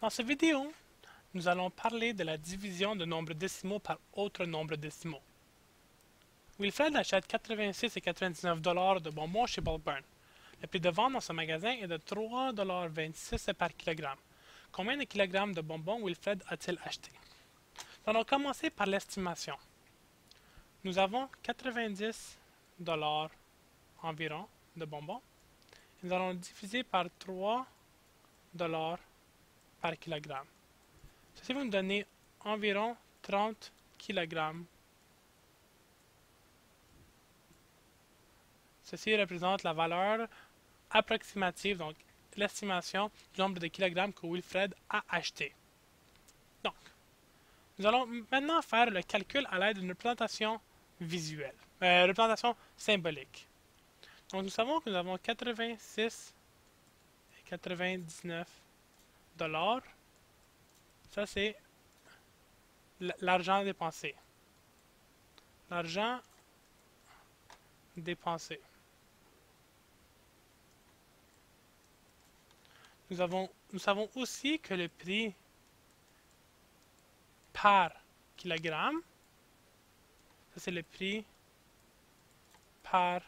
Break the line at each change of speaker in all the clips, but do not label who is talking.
Dans cette vidéo, nous allons parler de la division de nombres décimaux par autres nombres décimaux. Wilfred achète 86 et 99 de bonbons chez Bob Burn. Le prix de vente dans ce magasin est de 3,26 par kilogramme. Combien de kilogrammes de bonbons Wilfred a-t-il acheté? Nous allons commencer par l'estimation. Nous avons 90 environ de bonbons. Nous allons diviser par 3 par kilogramme. Ceci va nous donner environ 30 kg. Ceci représente la valeur approximative, donc l'estimation du nombre de kilogrammes que Wilfred a acheté. Donc, nous allons maintenant faire le calcul à l'aide d'une représentation visuelle, représentation symbolique. Donc, nous savons que nous avons 86 et 99 dollars. Ça, c'est l'argent dépensé. L'argent dépensé. Nous savons aussi que le prix par kilogramme, ça c'est le prix par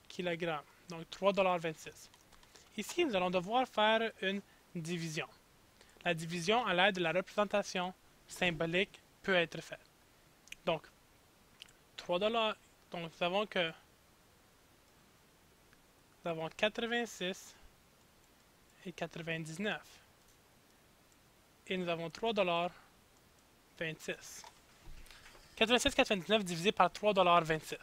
kilogramme, donc 3,26 $. Ici, nous allons devoir faire une division. La division à l'aide de la représentation symbolique peut être faite. Donc, 3 $, donc nous savons que nous avons 86 et 99. Et nous avons 3,26 $. 86,99 divisé par 3,26 $.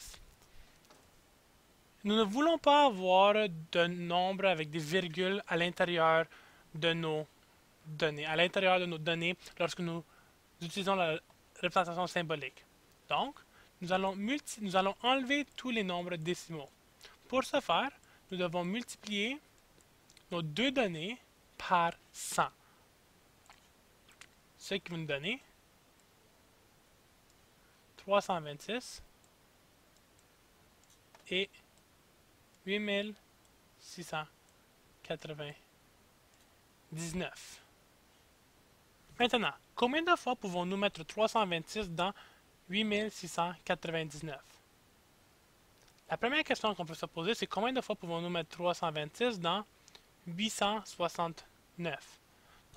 Nous ne voulons pas avoir de nombre avec des virgules à l'intérieur de nos données. À l'intérieur de nos données lorsque nous utilisons la représentation symbolique. Donc, nous allons enlever tous les nombres décimaux. Pour ce faire, nous devons multiplier nos deux données par 100. Ce qui va nous donner 326 et 8699. Maintenant, combien de fois pouvons-nous mettre 326 dans 8699? La première question qu'on peut se poser, c'est combien de fois pouvons-nous mettre 326 dans 869?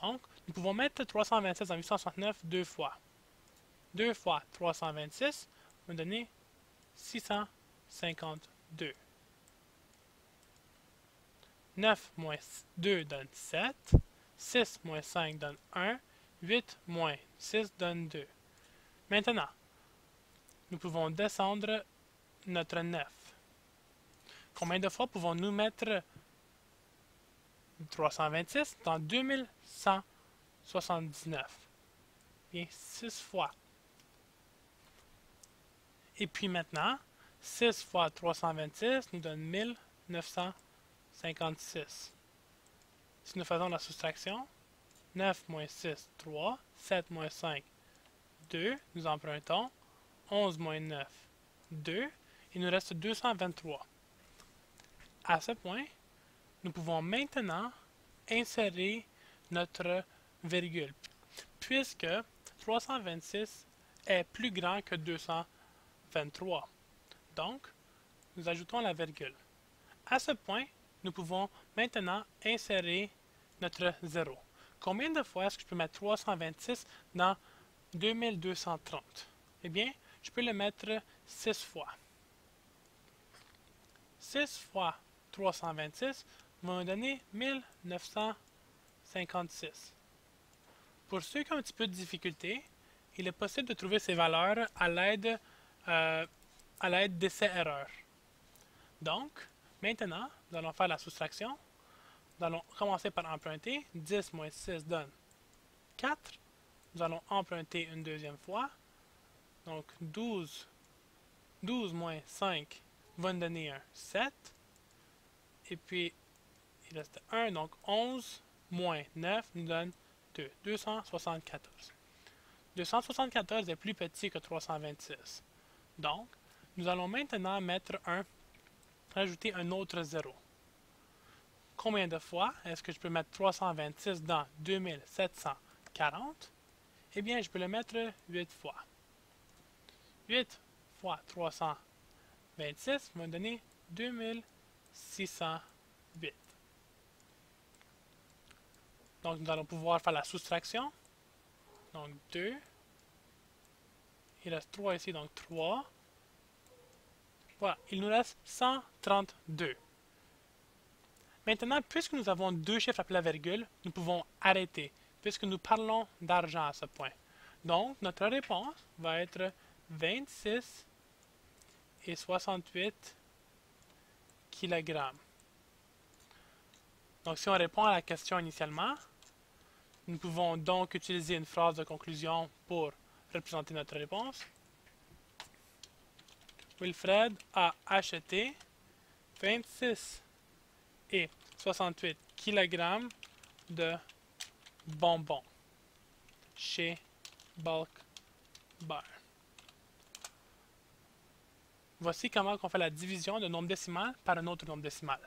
Donc, nous pouvons mettre 326 dans 869 deux fois. 2 fois 326 va donner 652. 9 moins 2 donne 7. 6 moins 5 donne 1. 8 moins 6 donne 2. Maintenant, nous pouvons descendre notre 9. Combien de fois pouvons-nous mettre 326 dans 2179? Bien, 6 fois. Et puis maintenant, 6 fois 326 nous donne 1956. Si nous faisons la soustraction, 9 moins 6, 3, 7 moins 5, 2, nous empruntons, 11 moins 9, 2, il nous reste 223. À ce point, nous pouvons maintenant insérer notre virgule, puisque 326 est plus grand que 223. Donc, nous ajoutons la virgule. À ce point, nous pouvons maintenant insérer notre 0. Combien de fois est-ce que je peux mettre 326 dans 2230? Eh bien, je peux le mettre 6 fois. 6 fois 326 va me donner 1956. Pour ceux qui ont un petit peu de difficulté, il est possible de trouver ces valeurs à l'aide d'essais-erreurs. Donc, maintenant, nous allons faire la soustraction. Nous allons commencer par emprunter. 10 moins 6 donne 4. Nous allons emprunter une deuxième fois. Donc, 12 moins 5 va nous donner un 7. Et puis, il reste 1. Donc, 11 moins 9 nous donne 2. 274. 274 est plus petit que 326. Donc, nous allons maintenant rajouter un autre 0. combien de fois est-ce que je peux mettre 326 dans 2740? Eh bien, je peux le mettre 8 fois. 8 fois 326 va me donner 2608. Donc, nous allons pouvoir faire la soustraction. Donc, 2. Il reste 3 ici, donc 3. Voilà, il nous reste 132. Maintenant, puisque nous avons deux chiffres après la virgule, nous pouvons arrêter, puisque nous parlons d'argent à ce point. Donc, notre réponse va être 26 et 68 kg. Donc, si on répond à la question initialement, nous pouvons donc utiliser une phrase de conclusion pour représenter notre réponse. Wilfred a acheté 26 et 68 kg de bonbons chez Bulk Bar. Voici comment on fait la division d'un nombre décimal par un autre nombre décimal.